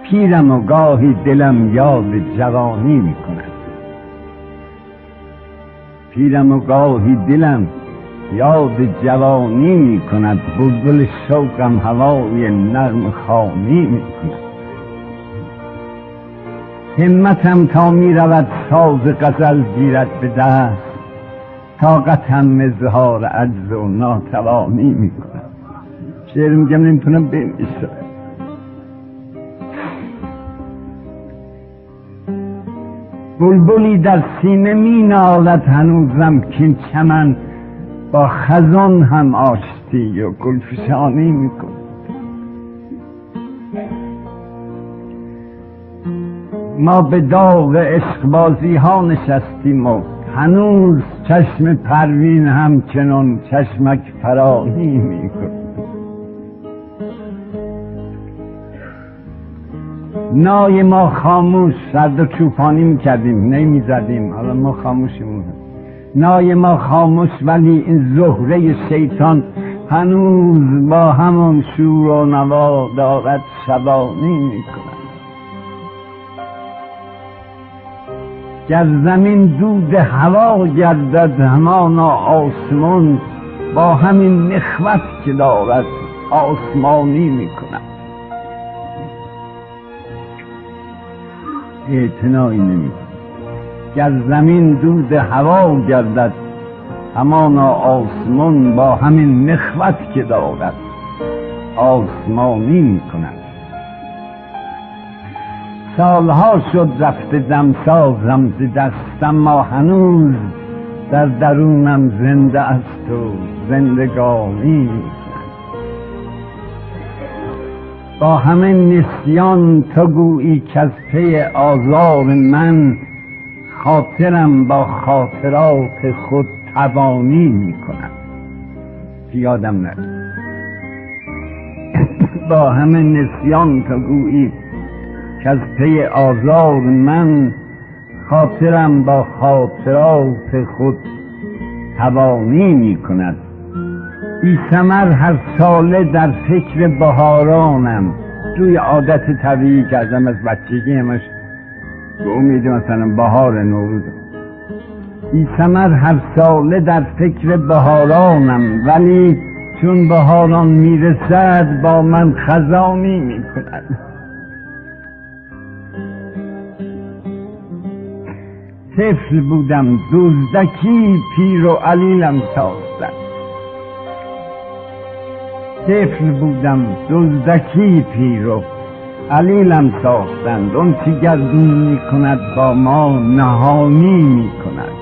پیرم و گاهی دلم یاد جوانی می کند. پیرم و گاهی دلم یاد جوانی می کند. بلبل شوقم هوای نغمه خوانی می کند. همتم تا می رود ساز غزل گیرد به دست، طاقتم اظهار عجز و ناتوانی می کند. شعر میگم نمیتونم بنویسم. بلبلی در سینه می نالد هنوزم کین چمن با خزان هم آشتی و گلفشانی می کند. ما به داغ عشقبازی ها نشستیم و هنوز چشم پروین همچنان چشمک فرانی می کند. نای ما خاموش، سرد و چوپانی میکردیم نمیزدیم، حالا ما خاموشیم. نای ما خاموش ولی این زهره شیطان هنوز با همان شور و نوا دارد شبانی میکند. گر زمین دود هوا گردد همانا آسمان با همین نخوت که دارد آسمانی میکند. اعتنایی نمی کند. گر زمین دود هوا گردد همانا آسمان با همین نخوت که دارد آسمانی می کند. سالها شد رفته دمسازم ز دستم، ما هنوز در درونم زنده است و زندگانی می کند. با همه نسیان تو گویی که از پی آزار من خاطرم با خاطرات خود تبانی می کند. یادم نرد. با همه نسیان تو گویی که از پی آزار من خاطرم با خاطرات خود تبانی می کند. بی ثمر هر ساله در فکر بهارانم، روی عادت طبیعی کردم از بچگی همش به امید مثلا بهار نوروز. بی ثمر هر ساله در فکر بهارانم، ولی چون بهاران میرسد با من خزانی میکند. طفل بودم دزدکی پیر و علیلم ساختند. طفل بودم دزدکی پیر و علیلم ساختند. اون چه گردون می کند با ما نهانی می کند.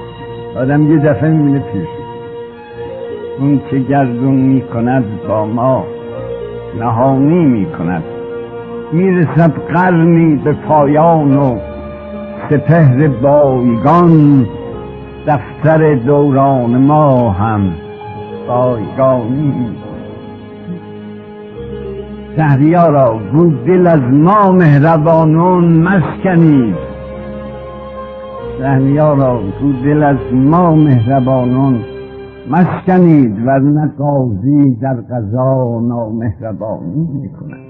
آدم یه دفعه میبینه پیر شد. اون چه گردون می کند با ما نهانی می کند. میرسد قرنی به پایان و سپهر بایگان، دفتر دوران ما هم بایگانی می کند. شهریارا گو دل از ما مهربانون مشکنید. شهریارا گو دل از ما مهربانون مشکنید، ورنه قاضی در قضا نامهربانی میکند.